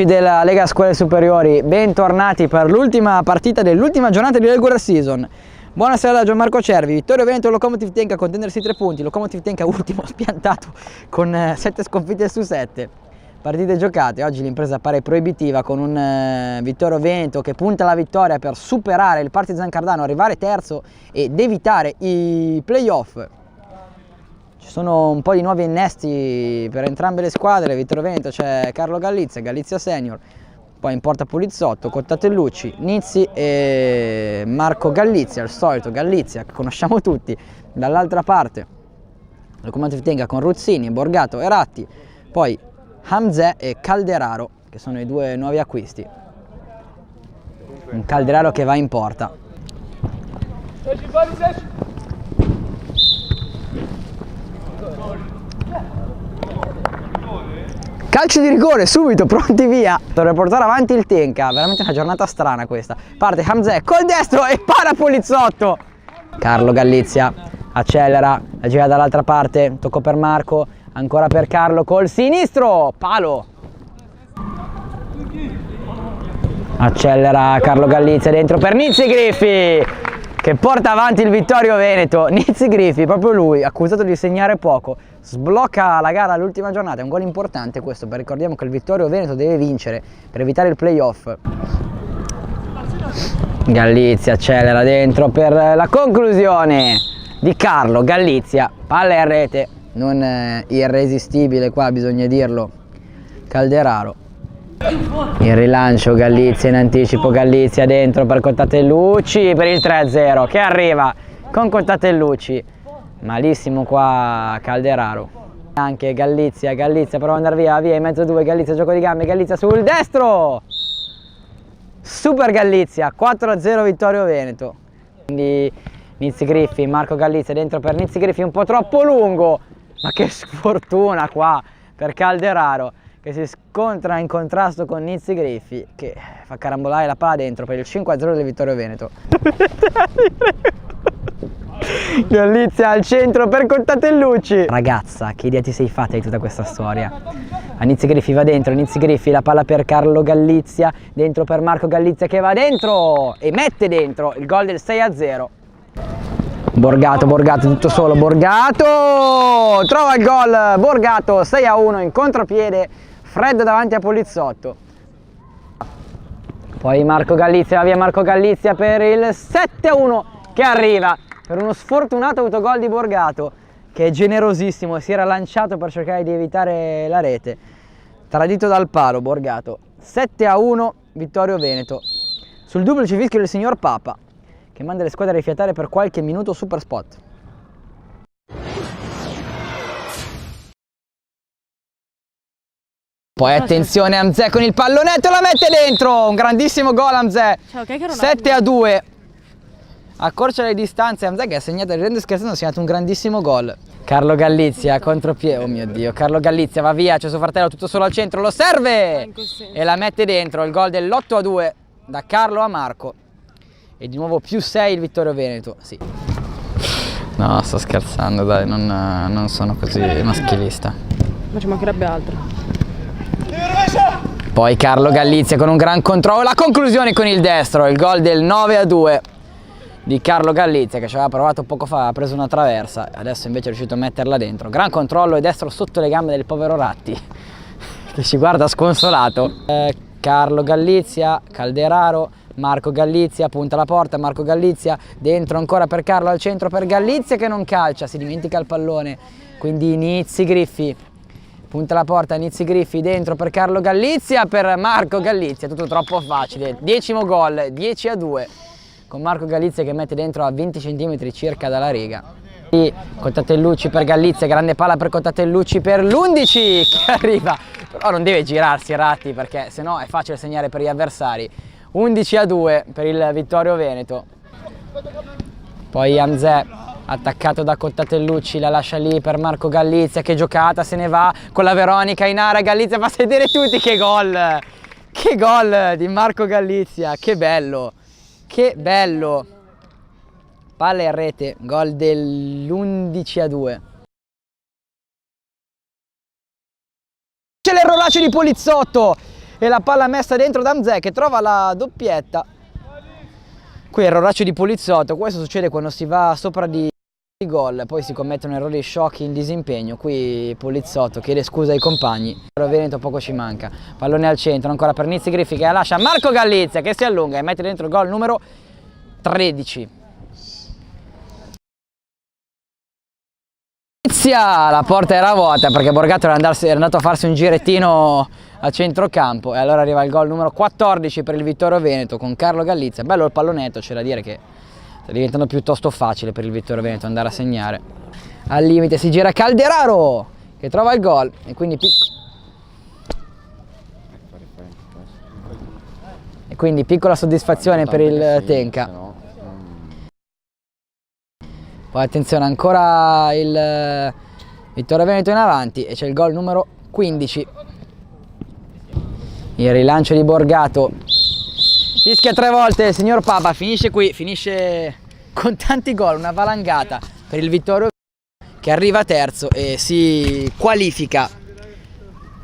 Della Lega Scuole Superiori, bentornati per l'ultima partita dell'ultima giornata di regular season. Buonasera da Gianmarco Cervi. Vittorio Veneto, Lokomotiv Tenka a contendersi 3 punti. Lokomotiv Tenka ultimo spiantato con 7 sconfitte su 7 partite giocate. Oggi l'impresa appare proibitiva con un Vittorio Veneto che punta alla vittoria per superare il Partizan Cardano, arrivare terzo ed evitare i playoff. Ci sono un po' di nuovi innesti per entrambe le squadre. Vittorio Veneto c'è Carlo Gallizia, Gallizia Senior, poi in porta Pulizzotto, Cottatellucci, Nizzi e Marco Gallizia, il solito Gallizia che conosciamo tutti. Dall'altra parte Lokomotiv Tenka con Ruzzini, Borgato e Ratti, poi Hamzé e Calderaro che sono i due nuovi acquisti. Un Calderaro che va in porta. Calcio di rigore, subito, pronti via per portare avanti il Tenka. Veramente una giornata strana questa. Parte Hamzé col destro e para Pulizzotto. Carlo Gallizia accelera, la gira dall'altra parte, tocco per Marco, ancora per Carlo col sinistro, palo. Accelera Carlo Gallizia dentro per Nizzi Griffi che porta avanti il Vittorio Veneto. Nizzi Griffi, proprio lui, accusato di segnare poco, sblocca la gara all'ultima giornata. È un gol importante questo, perché ricordiamo che il Vittorio Veneto deve vincere per evitare il playoff. Gallizia accelera dentro per la conclusione di Carlo Gallizia, palla in rete, non irresistibile qua, bisogna dirlo, Calderaro. Il rilancio, Gallizia in anticipo, Gallizia dentro per Cottatellucci per il 3-0 che arriva con Cottatellucci. Malissimo qua Calderaro. Anche Gallizia prova ad andare via in mezzo a due, Gallizia gioco di gambe, Gallizia sul destro. Super Gallizia, 4-0 Vittorio Veneto. Quindi Nizzi Griffi, Marco Gallizia dentro per Nizzi Griffi, un po' troppo lungo, ma che sfortuna qua per Calderaro che si scontra in contrasto con Nizzi Griffi che fa carambolare la palla dentro per il 5-0 del Vittorio Veneto. Gallizia al centro per Cottatellucci. Ragazza, che idea ti sei fatta di tutta questa storia? A Nizzi Griffi va dentro, Nizzi Griffi, la palla per Carlo Gallizia, dentro per Marco Gallizia che va dentro e mette dentro il gol del 6-0. Borgato tutto solo, Borgato trova il gol, Borgato 6-1 in contropiede, freddo davanti a Pulizzotto. Poi Marco Gallizia, va via Marco Gallizia per il 7-1 che arriva per uno sfortunato autogol di Borgato che è generosissimo, si era lanciato per cercare di evitare la rete, tradito dal palo Borgato. 7-1 Vittorio Veneto sul duplice fischio del signor Papa che manda le squadre a rifiatare per qualche minuto super spot. Poi attenzione Hamzé con il pallonetto, la mette dentro, un grandissimo gol Hamzé. 7-2. Accorcia le distanze, Hamzé che ha segnato, ridendo e scherzando, ha segnato un grandissimo gol. Carlo Gallizia, contropiede, oh mio Dio, Carlo Gallizia va via, c'è suo fratello tutto solo al centro, lo serve e la mette dentro, il gol dell'8-2 da Carlo a Marco. E di nuovo più 6 il Vittorio Veneto, sì. No, sto scherzando, dai, non sono così maschilista. Ma ci mancherebbe altro. Poi Carlo Gallizia con un gran controllo, la conclusione con il destro, il gol del 9-2 di Carlo Gallizia che ci aveva provato poco fa, ha preso una traversa, adesso invece è riuscito a metterla dentro. Gran controllo e destro sotto le gambe del povero Ratti che ci guarda sconsolato. Carlo Gallizia, Calderaro, Marco Gallizia, punta la porta, Marco Gallizia, dentro ancora per Carlo, al centro per Gallizia che non calcia, si dimentica il pallone, quindi Nizzi Griffi, punta la porta, Nizzi Griffi, dentro per Carlo Gallizia, per Marco Gallizia, tutto troppo facile, 10° gol, 10-2, con Marco Gallizia che mette dentro a 20 cm circa dalla riga. Cottatellucci per Gallizia, grande palla per Cottatellucci per l'11 che arriva, però non deve girarsi Ratti perché sennò è facile segnare per gli avversari. 11-2 per il Vittorio Veneto. Poi Hamzé attaccato da Cottatellucci, la lascia lì per Marco Gallizia, che giocata, se ne va con la Veronica in area, Gallizia fa sedere tutti, che gol di Marco Gallizia, che bello, palla in rete, gol dell'11-2. C'è l'erroraccio di Pulizzotto, e la palla messa dentro da Mzee che trova la doppietta. Qui erroraccio di Poliziotto, questo succede quando si va sopra di gol, poi si commettono errori sciocchi in disimpegno. Qui Poliziotto chiede scusa ai compagni. Veneto poco ci manca, pallone al centro ancora per Nizzi Griffi che la lascia Marco Gallizia che si allunga e mette dentro il gol numero 13. La porta era vuota perché Borgato era andato a farsi un girettino a centrocampo e allora arriva il gol numero 14 per il Vittorio Veneto con Carlo Gallizia. Bello il pallonetto, c'è da dire che sta diventando piuttosto facile per il Vittorio Veneto andare a segnare. Al limite si gira Calderaro che trova il gol e quindi piccola soddisfazione per il Tenca. Poi attenzione, ancora il Vittorio Veneto in avanti e c'è il gol numero 15. Il rilancio di Borgato. Fischia 3 volte il signor Papa, finisce qui, finisce con tanti gol, una valangata per il Vittorio Veneto che arriva terzo e si qualifica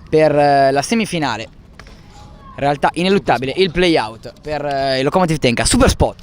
per la semifinale. In realtà ineluttabile il play out per il Lokomotiv Tenka. Super spot!